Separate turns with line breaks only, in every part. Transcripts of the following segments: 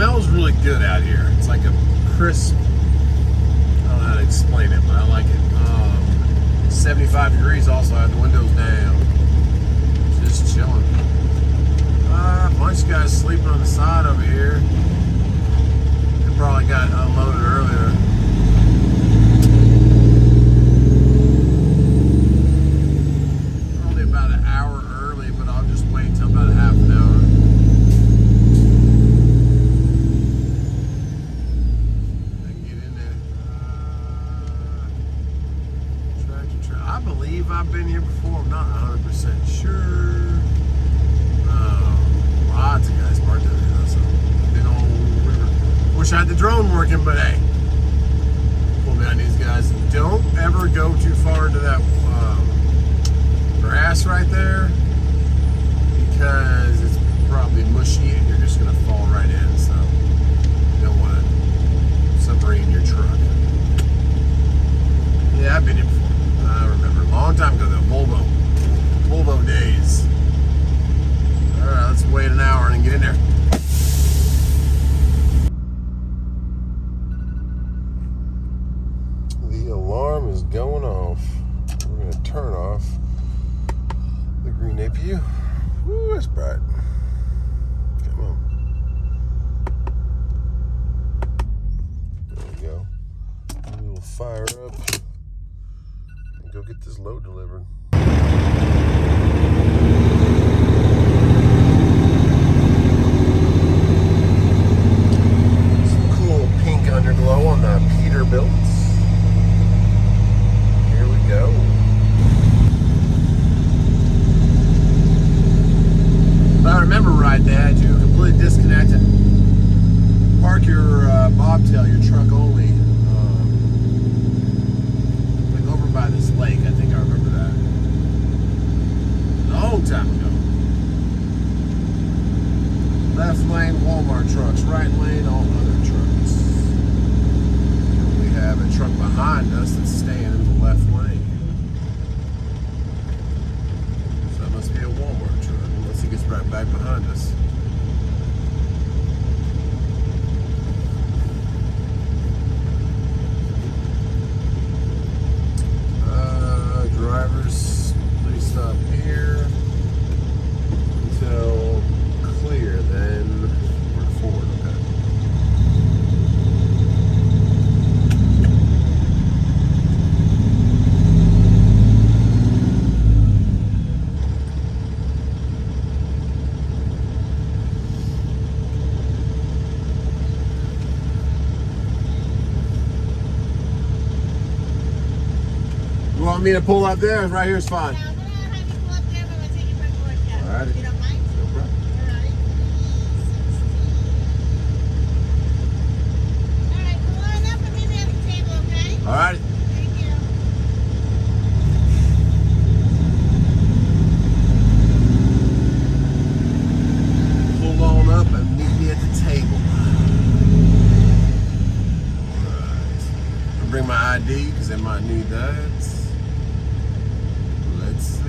smells really good out here. It's like a crisp, I don't know how to explain it, but I like it. 75 degrees also, I have the windows down. Just chilling. A bunch of guys sleeping on the side over here. They probably got unloaded earlier. Only about an hour early, but I'll just wait until about a half an hour. I can get in there. I believe I've been here before. I'm not 100% sure. Lots of guys parked over here, so big old river. Wish I had the drone working, but hey, pull down these guys. Don't ever go too far into that grass right there, because it's probably mushy and you're just gonna fall right in. So you don't want to submarine your truck. Yeah, I've been here before. I remember a long time ago, the Volvo days. All right, let's wait an hour and get in there. The alarm is going off. We're going to turn off the green APU. Woo, that's bright. Come on. There we go. We will fire up and go get this load delivered. Underglow on the Peterbilts. Here we go. If I remember right, they had you completely disconnect and park your bobtail, your truck only, like over by this lake. I think I remember that. A long time ago. Left lane Walmart trucks, right lane all other trucks. Have a truck behind us that's staying in the left lane. So that must be a Walmart truck, unless he gets right back behind us. Drivers, please stop here until clear, then we're forward, okay? You want me to pull up there? Right here is fine.
Yeah, I'm gonna have you pull up there, but I'm gonna take your paperwork down.
All right.
If you don't mind.
No problem.
All right, pull on up and meet me at the table, okay?
All right.
Thank you.
Pull on up and meet me at the table. All right. I'll bring my ID because I might need that. Let's see.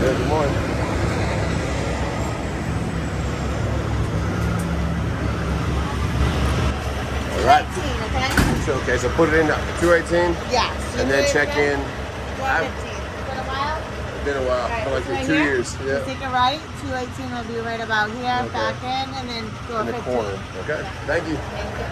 Good morning. All right.
218, okay?
Okay, so put it in 218
Yes.
and then check in.
415. Been a while?
It's been a while,
All right,
for like
it's right
2
here.
years.
You
Yeah.
take a right, 218 will be right about here,
Okay.
back in, and then go
In the
15.
corner. Okay.
Yeah.
Thank you.
Thank you.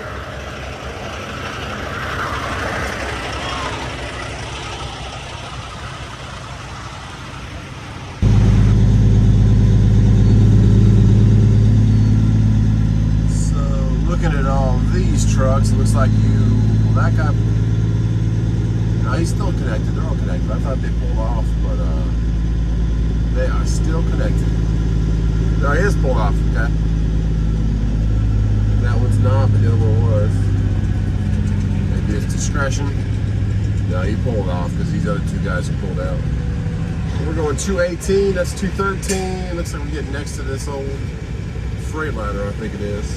Looking at all these trucks, it looks like well, that guy, no, he's still connected. They're all connected. I thought they pulled off, but they are still connected. No, he is pulled off, okay? That one's not, but the other one was. Maybe it's discretion. No, he pulled off because these other two guys are pulled out. We're going 218, that's 213. Looks like we're getting next to this old Freightliner, I think it is.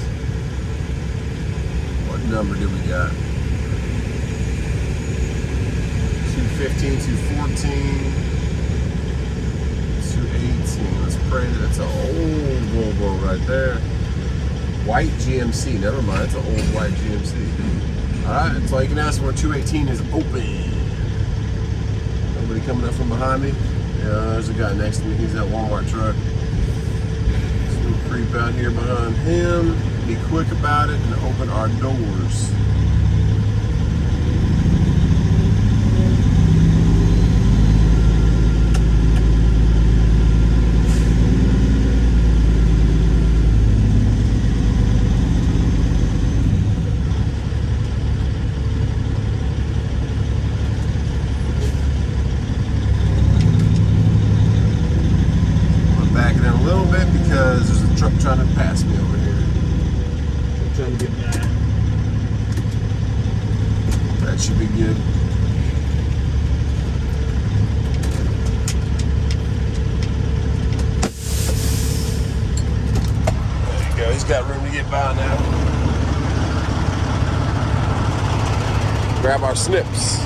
What number do we got? 215, 214, 218. Let's pray that it's an old Volvo right there. White GMC, never mind, it's an old white GMC. Alright, so you can ask where 218 is open. Nobody coming up from behind me? Yeah, there's a guy next to me, he's that Walmart truck. So we'll creep out here behind him, be quick about it, and open our doors. Because there's a truck trying to pass me over here. I'm trying to get back. That should be good. There you go. He's got room to get by now. Grab our snips.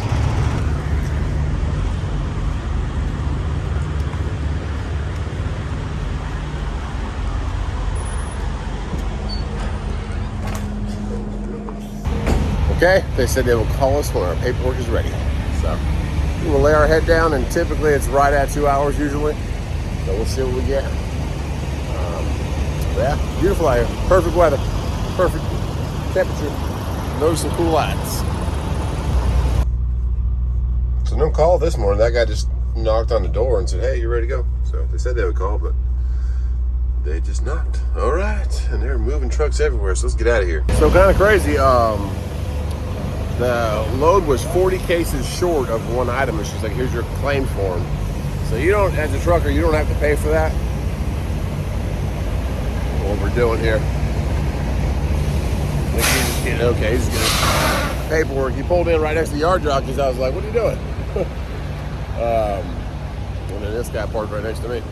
Okay, they said they will call us when our paperwork is ready. So we'll lay our head down, and typically it's right at 2 hours usually. So we'll see what we get. Yeah, beautiful out here. Perfect weather, perfect temperature. Notice some cool lights. So no call this morning. That guy just knocked on the door and said, "Hey, you ready to go?" So they said they would call, but they just knocked. All right, and they're moving trucks everywhere. So let's get out of here. So kind of crazy. The load was 40 cases short of one item, and she's like, "Here's your claim form." So you don't, as a trucker, you don't have to pay for that. What we're doing here. Okay, he's getting paperwork. He pulled in right next to the yard jockeys. I was like, "What are you doing?" And then this guy parked right next to me.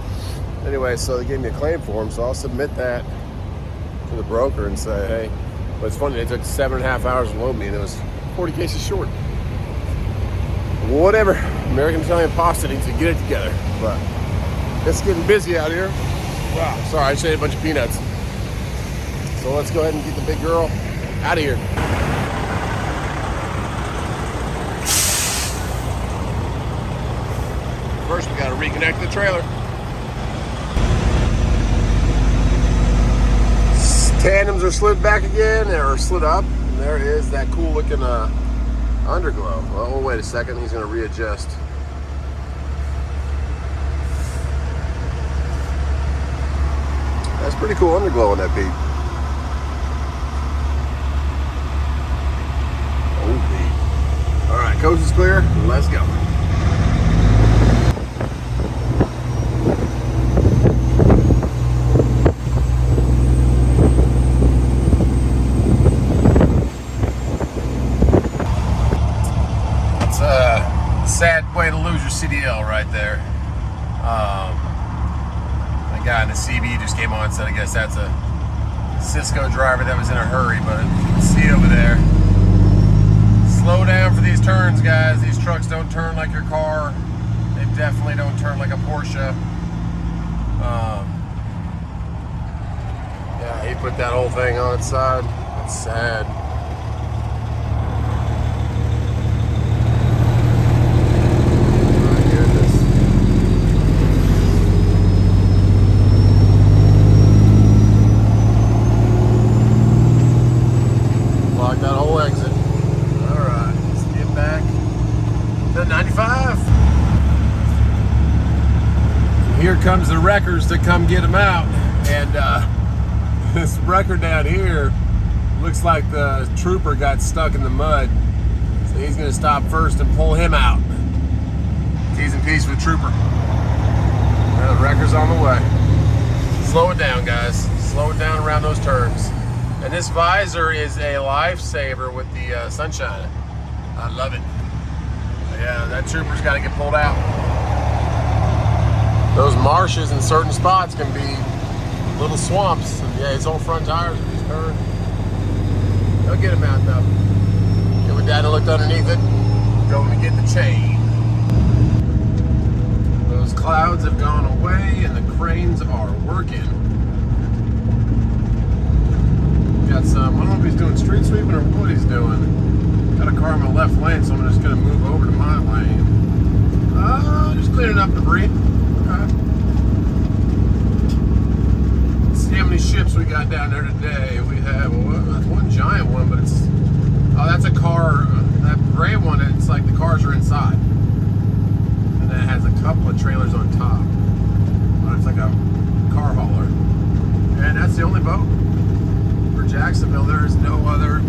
Anyway, so they gave me a claim form, so I'll submit that to the broker and say, "Hey," but it's funny, it took 7.5 hours to load me, and it was 40 cases short. Whatever. American Italian Pasta needs to get it together. But it's getting busy out here. Wow. Sorry, I just ate a bunch of peanuts. So let's go ahead and get the big girl out of here. First, we got to reconnect the trailer. Tandems are slid back again, or slid up. There is that cool looking underglow. Well, wait a second, he's going to readjust. That's pretty cool underglow on that beat. Oh, beat. All right, coast is clear. Let's go. Sad way to lose your CDL right there. The guy in the CB just came on and said, I guess that's a Cisco driver that was in a hurry, but you can see over there. Slow down for these turns, guys. These trucks don't turn like your car. They definitely don't turn like a Porsche. Yeah, he put that whole thing on its side. That's sad. That whole exit. All right, let's get back to 95. Here comes the wreckers to come get them out, and this wrecker down here looks like the trooper got stuck in the mud, so he's going to stop first and pull him out. T's and P's with trooper. Well, the wrecker's on the way. Slow it down, guys. Slow it down around those turns. And this visor is a lifesaver with the sunshine. I love it. But yeah, that trooper's got to get pulled out. marshes in certain spots can be little swamps. And yeah, his whole front tires are just burned. They'll get him out though. Get with Dad and looked underneath it. Going to get the chain. Those clouds have gone away and the cranes are working. Got some, I don't know if he's doing street sweeping or what he's doing. Got a car in my left lane, so I'm just going to move over to my lane. Just cleaning up debris. Okay. Let's see how many ships we got down there today. We have, well, that's one giant one, but it's, oh, that's a car, that gray one, it's like the cars are inside. And then it has a couple of trailers on top. It's like a car hauler. And that's the only boat for Jacksonville. There's no other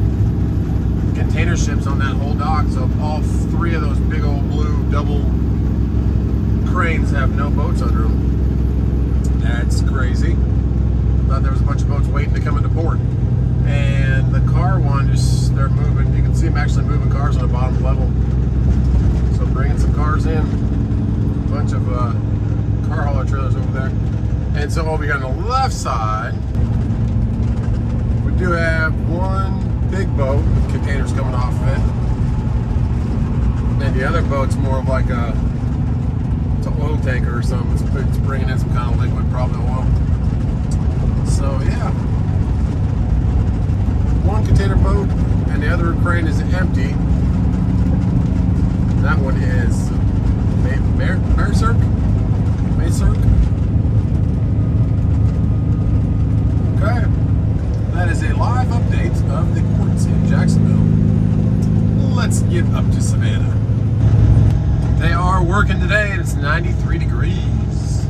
container ships on that whole dock, so all three of those big old blue double cranes have no boats under them. That's crazy. Thought there was a bunch of boats waiting to come into port. And the car one, just they're moving. You can see them actually moving cars on the bottom level. So bringing some cars in. A bunch of car hauler trailers over there. And so over here on the left side, we do have one big boat with containers coming off of it. And the other boat's more of like it's an oil tanker or something. It's bringing in some kind of liquid, probably oil. So yeah, one container boat and the other crane is empty. That one is Maycirk. Okay. That is a live update of the ports in Jacksonville. Let's get up to Savannah. They are working today and it's 93 degrees.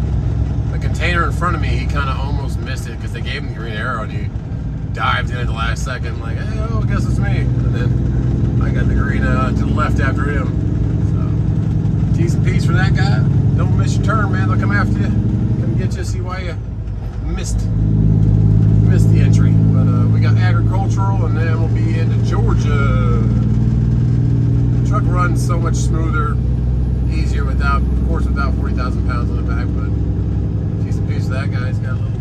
The container in front of me, he kind of almost missed it because they gave him the green arrow and he dived in at the last second like, hey, oh, I guess it's me. And then I got the green to the left after him. So, T's and P's for that guy. Don't miss your turn, man. They'll come after you. Come get you, see why you missed the entry. But we got agricultural and then we'll be into Georgia. The truck runs so much smoother, easier without 40,000 pounds on the back, but T's and P's for that guy. He's got a little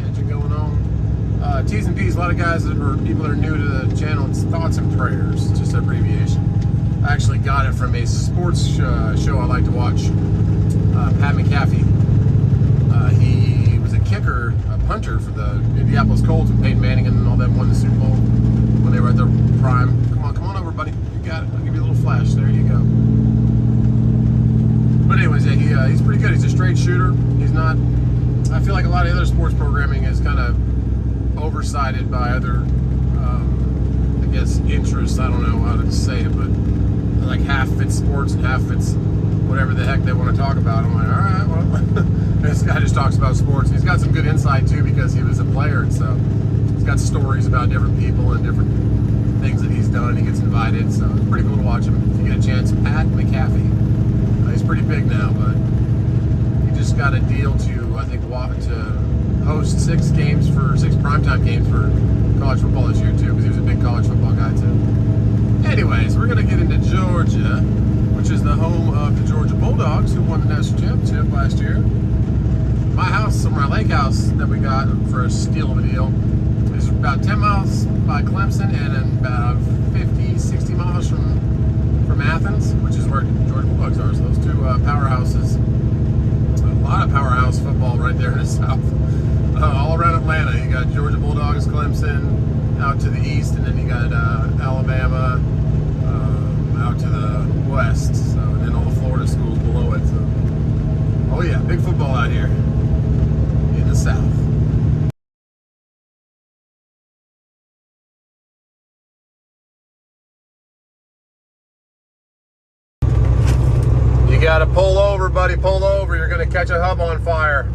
engine going on. T's and P's, a lot of guys or people that are new to the channel, it's thoughts and prayers. It's just an abbreviation. I actually got it from a sports show I like to watch. Pat McAfee. He was a kicker, a punter for the Indianapolis Colts with Peyton Manning and all them won the Super Bowl when they were at their prime. Come on over, buddy. You got it. I'll give you a little flash. There you go. But anyways, yeah, he's pretty good. He's a straight shooter. He's not. I feel like a lot of other sports programming is kind of oversighted by other, I guess, interests. I don't know how to say it, but like half of it's sports and half of it's whatever the heck they want to talk about. I'm like, all right, well, this guy just talks about sports. He's got some good insight too because he was a player, and so he's got stories about different people and different things that he's done. He gets invited, so it's pretty cool to watch him. If you get a chance, Pat McAfee. He's pretty big now, but he just got a deal to, I think, to host 6 primetime games for college football this year too, because he was a big college football guy too. Anyways, we're gonna get into Georgia, which is the home of the Georgia Bulldogs, who won the national championship last year. My house, or my lake house that we got for a steal of a deal, is about 10 miles by Clemson and then about 50, 60 miles from Athens, which is where Georgia Bulldogs are. So those two powerhouses, a lot of powerhouse football right there in the south. All around Atlanta, you got Georgia Bulldogs, Clemson, out to the east, and then you got Alabama out to the west, so, and then all the Florida schools below it. So, oh yeah, big football out here in the south. You gotta pull over, buddy, pull over. You're gonna catch a hub on fire.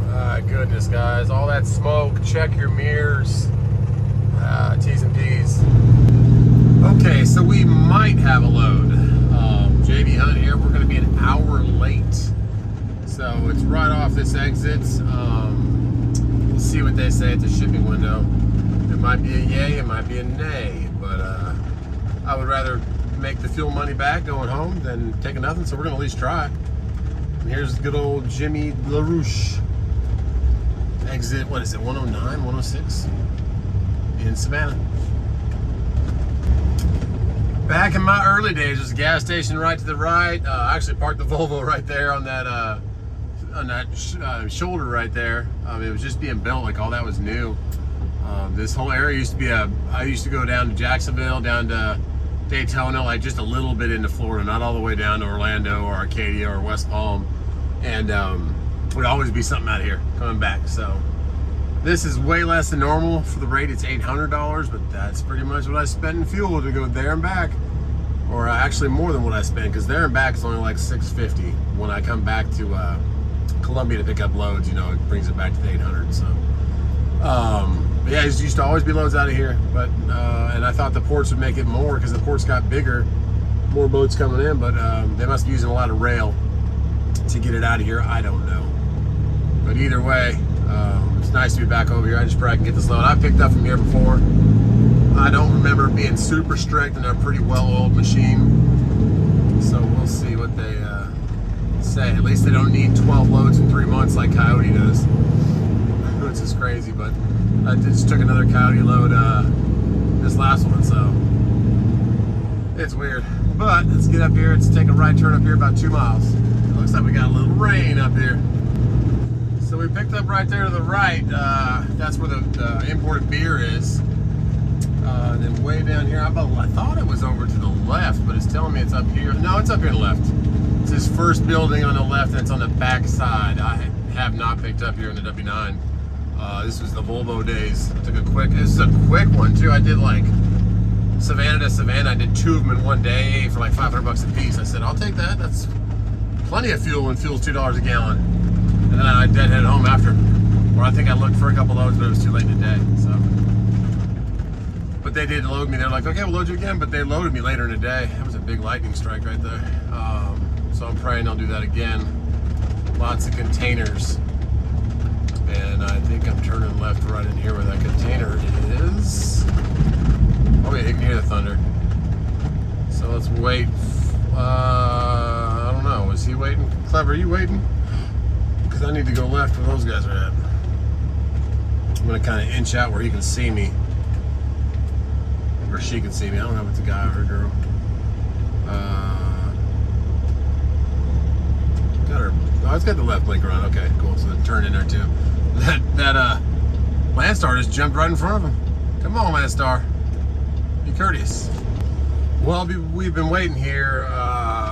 My goodness, guys, all that smoke. Check your mirrors. T's and P's. Okay, so we might have a load. JB Hunt here. We're going to be an hour late. So it's right off this exit. We'll see what they say at the shipping window. It might be a yay, it might be a nay. But I would rather make the fuel money back going home than taking nothing. So we're gonna at least try. And here's good old Jimmy LaRouche. Exit, what is it, 109, 106 in Savannah. Back in my early days, there's a gas station right to the right. I actually parked the Volvo right there on that shoulder right there. It was just being built, like all that was new. This whole area used to be I used to go down to Jacksonville, down to Daytona, like just a little bit into Florida, not all the way down to Orlando or Arcadia or West Palm. And would always be something out of here coming back. So this is way less than normal for the rate. It's $800, but that's pretty much what I spend in fuel to go there and back, or actually more than what I spend, because there and back is only like $650. When I come back to Columbia to pick up loads, you know, it brings it back to the 800. So but yeah, it used to always be loads out of here, but and I thought the ports would make it more because the ports got bigger, more boats coming in, but they must be using a lot of rail to get it out of here. I don't know, but either way, it's nice to be back over here. I just pray I can get this load. I picked up from here before. I don't remember it being super strict, and they're a pretty well-oiled machine, so we'll see what they say. At least they don't need 12 loads in 3 months like Coyote does, which is crazy. But I just took another Coyote load this last one, so it's weird. But let's get up here. Let's take a right turn up here about 2 miles. It looks like we got a little rain up here. So we picked up right there to the right. That's where the imported beer is. Then way down here, I thought it was over to the left, but it's telling me it's up here. No, it's up here to the left. It's this first building on the left, and it's on the back side. I have not picked up here in the W9. This was the Volvo days. I took this is a quick one too. I did like Savannah to Savannah. I did 2 of them in one day for like $500 a piece. I said, I'll take that. That's plenty of fuel when fuel's $2 a gallon. And then I deadheaded home after. Or I think I looked for a couple loads, but it was too late in the day. So, but they did load me. They're like, okay, we'll load you again. But they loaded me later in the day. That was a big lightning strike right there. So I'm praying they'll do that again. Lots of containers. And I think I'm turning left right in here where that container is. Oh yeah, you can hear the thunder. So let's wait. I don't know. Is he waiting? Clever, are you waiting? Because I need to go left where those guys are at. I'm going to kind of inch out where he can see me. Or she can see me. I don't know if it's a guy or a girl. Got her. Oh, it's got the left blinker on. Okay, cool. So turn in there too. That Landstar just jumped right in front of him. Come on, Landstar. Be courteous. Well, we've been waiting here.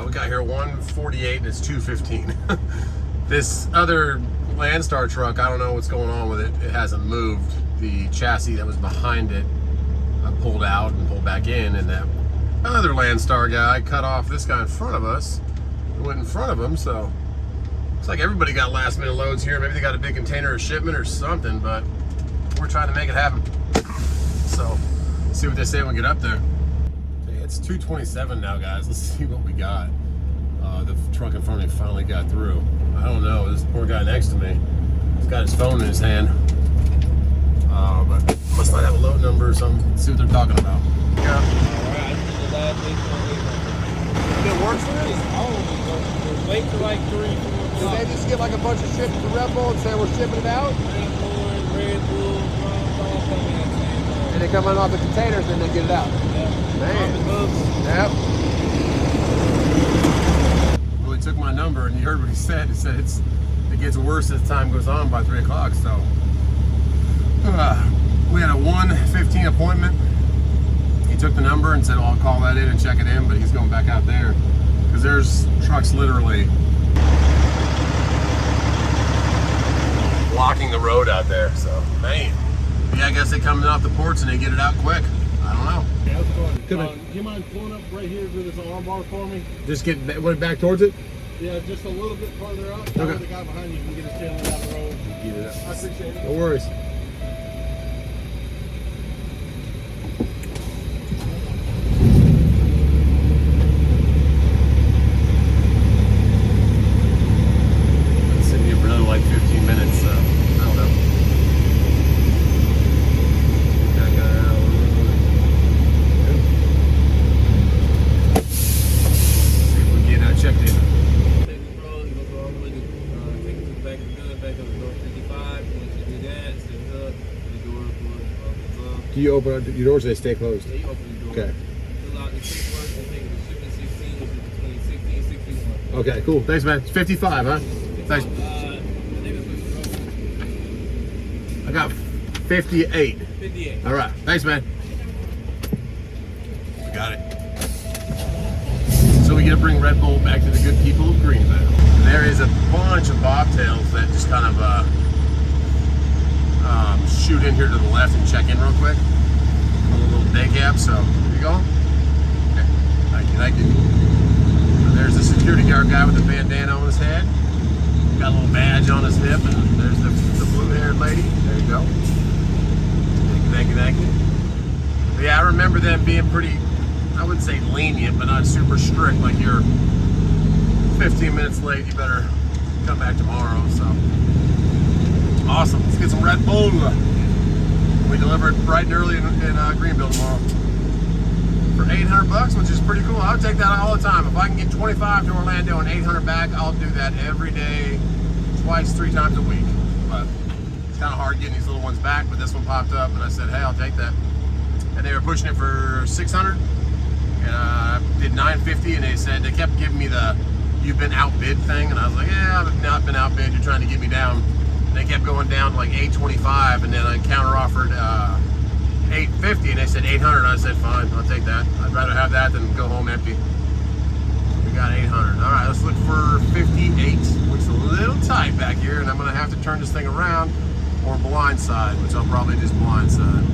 We got here at 1:48 and it's 2:15. This other Landstar truck, I don't know what's going on with it. It hasn't moved. The chassis that was behind it pulled out and pulled back in, and that other Landstar guy cut off this guy in front of us. It went in front of him, so it's like everybody got last minute loads here. Maybe they got a big container or shipment or something, but we're trying to make it happen. So let's see what they say when we get up there. Okay, it's 2:27 now, guys. Let's see what we got. The truck in front of me finally got through. I don't know, this poor guy next to me, he's got his phone in his hand. But must not have a load number or something. Let's see what they're talking about. Yeah.
Alright,
It works for this?
oh, wait till like 3, 4
Did
o'clock.
they just get like a bunch of shit to Red Bull and say we're shipping it out?
Red Bull, all coming at the same time.
And they come in off the containers and they get it out.
Yeah.
Man. Yep. Well, he took my number and you heard what he said. He said it gets worse as time goes on by 3 o'clock. So we had a 1:15 appointment. He took the number and said, well, I'll call that in and check it in, but he's going back out there because there's trucks literally blocking the road out there. So, man. Yeah, I guess they come off the ports and they get it out quick. I don't know.
Yeah, that's fine.
Could
You mind pulling up right here to this arm bar for me?
just get back towards it?
Yeah, just a little bit farther out.
Okay.
The guy behind you can get his tail out the road.
Get it out.
I appreciate it.
No worries. Been sitting here for another like 15 minutes, so I don't know. Gotta get it out. Do you open up your doors or they stay closed?
Yeah, you open the door.
Okay.
Fill out the paperwork and take the shipping 16, which is between 60 and 61.
Okay, cool. Thanks, man. It's 55, huh? Thanks.
I think it's
I got 58.
58.
All right. Thanks, man. Got it. So we get to bring Red Bull back to the good people of Greenville. There is a bunch of bobtails that just kind of shoot in here to the left and check in real quick. A little day cab, so here you go. Okay. Thank you. So there's the security guard guy with the bandana on his head. Got a little badge on his hip, and there's the blue-haired lady. There you go. Thank you. But yeah, I remember them being pretty, I wouldn't say lenient, but not super strict. Like, you're 15 minutes late, you better come back tomorrow. So awesome. Let's get some Red Bull. We deliver it bright and early in Greenville tomorrow for 800 bucks, which is pretty cool. I would take that all the time. If I can get 25 to Orlando and 800 back, I'll do that every day, twice, 3 times a week. But it's kind of hard getting these little ones back, but this one popped up and I said, hey, I'll take that. And they were pushing it for 600, and I did 950, and they kept giving me the you've been outbid thing, and I was like, yeah, I've not been outbid, you're trying to get me down. And they kept going down to like 825, and then I counter offered 850, and they said 800, and I said, fine, I'll take that. I'd rather have that than go home empty. We got 800. All right, let's look for 58, which is a little tight back here, and I'm gonna have to turn this thing around or blindside, which I'll probably just blindside.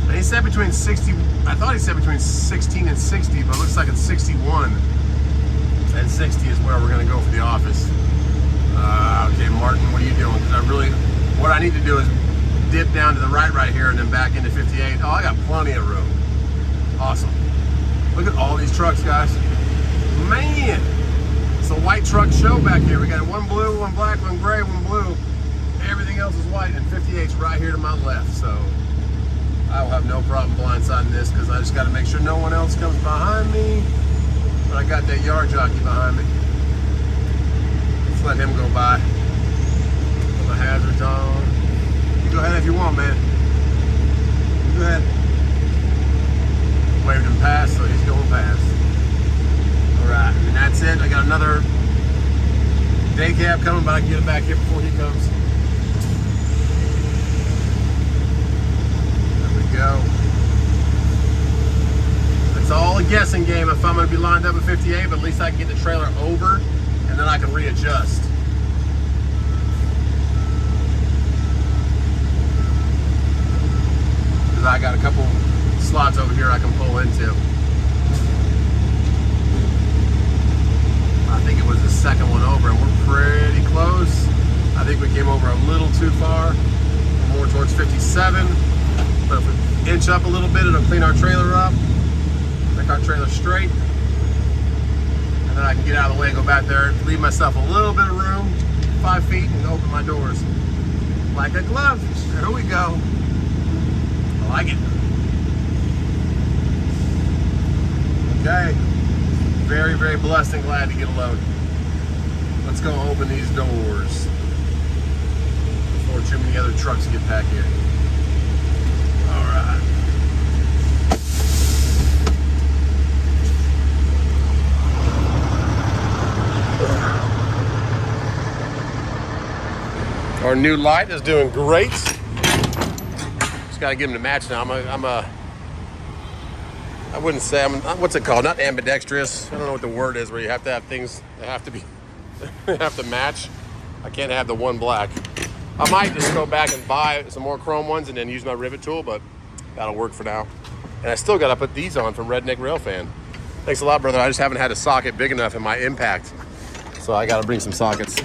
And he said between 60, I thought he said between 16 and 60, but it looks like it's 61 and 60 is where we're gonna go for the office. Okay, Martin, what are you doing? Because what I need to do is dip down to the right here and then back into 58. Oh, I got plenty of room. Awesome. Look at all these trucks, guys. Man, it's a white truck show back here. We got one blue, one black, one gray, one blue. Everything else is white, and 58's right here to my left, so I will have no problem blindsiding this because I just got to make sure no one else comes behind me. But I got that yard jockey behind me. Let's let him go by. Put my hazards on. You go ahead if you want, man. Go ahead. Waved him past, so he's going past. All right, and that's it. I got another day cab coming, but I can get it back here before he comes. Go. It's all a guessing game if I'm going to be lined up at 58, but at least I can get the trailer over and then I can readjust. Because I got a couple slots over here I can pull into. I think it was the second one over, and we're pretty close. I think we came over a little too far, more towards 57. But if we inch up a little bit, it'll clean our trailer up, make our trailer straight, and then I can get out of the way and go back there, leave myself a little bit of room, 5 feet, and open my doors like a glove. There we go. I like it. Okay. Very, very blessed and glad to get a load. Let's go open these doors before too many other trucks get packed here. All right. Our new light is doing great. Just got to get them to match now. I wouldn't say what's it called? Not ambidextrous. I don't know what the word is where you have to have things that have to be, have to match. I can't have the one black. I might just go back and buy some more chrome ones and then use my rivet tool, but that'll work for now. And I still got to put these on from Redneck Railfan. Thanks a lot, brother. I just haven't had a socket big enough in my impact, so I got to bring some sockets.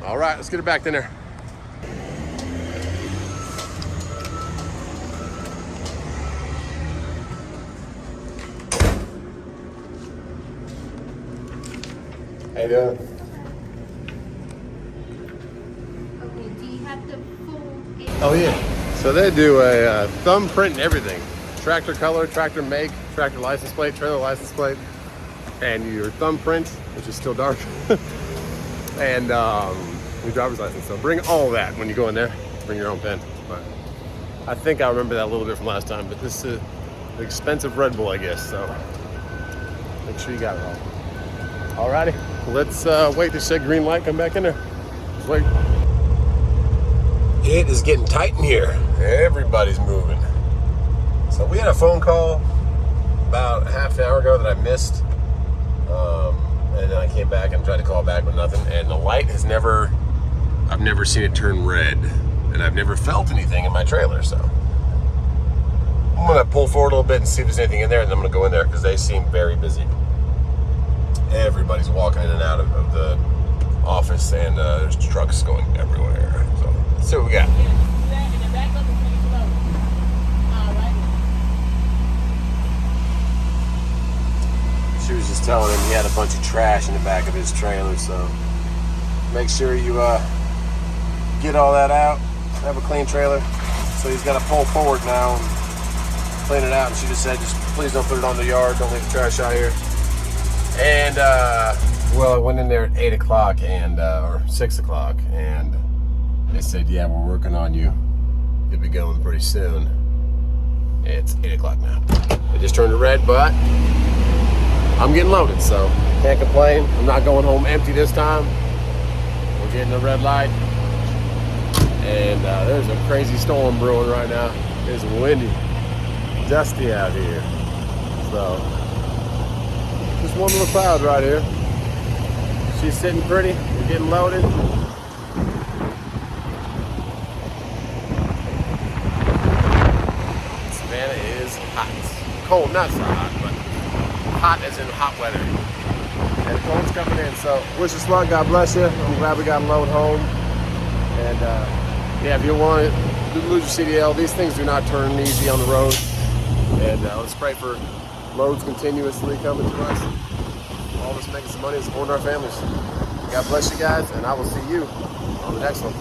All right, let's get it back in there. How you doing?
Okay, do you have the full?
Oh yeah. So they do a thumbprint and everything. Tractor color, tractor make, tractor license plate, trailer license plate, and your thumbprint, which is still dark, and your driver's license. So bring all that when you go in there. Bring your own pen. But I think I remember that a little bit from last time, but this is an expensive Red Bull, I guess, so make sure you got it all. Alrighty, let's wait. They said green light, come back in there. Just wait. It is getting tight in here. Everybody's moving. So we had a phone call about half an hour ago that I missed. And then I came back and tried to call back with nothing. And the light has I've never seen it turn red. And I've never felt anything in my trailer, so. I'm gonna pull forward a little bit and see if there's anything in there, and then I'm gonna go in there because they seem very busy. Everybody's walking in and out of the office, and there's trucks going everywhere. So let's see what we got. She was just telling him he had a bunch of trash in the back of his trailer, so make sure you get all that out. Have a clean trailer. So he's got to pull forward now and clean it out. And she just said, just please don't put it on the yard. Don't leave the trash out here. And well, I went in there at 8 o'clock and or 6 o'clock, and they said, yeah, we're working on you. You'll be going pretty soon. It's 8 o'clock now. It just turned to red, but I'm getting loaded, so can't complain. I'm not going home empty this time. We're getting a red light. And there's a crazy storm brewing right now. It's windy, dusty out here. So, just one little cloud right here. She's sitting pretty. We're getting loaded. Savannah is hot. Cold, not so hot, but hot as in hot weather. And the cold's coming in, so wish us luck. God bless you. I'm glad we got a load home. And yeah, if you want to lose your CDL, these things do not turn easy on the road. And let's pray for loads continuously coming to us. All of us making some money and supporting our families. God bless you guys, and I will see you on the next one.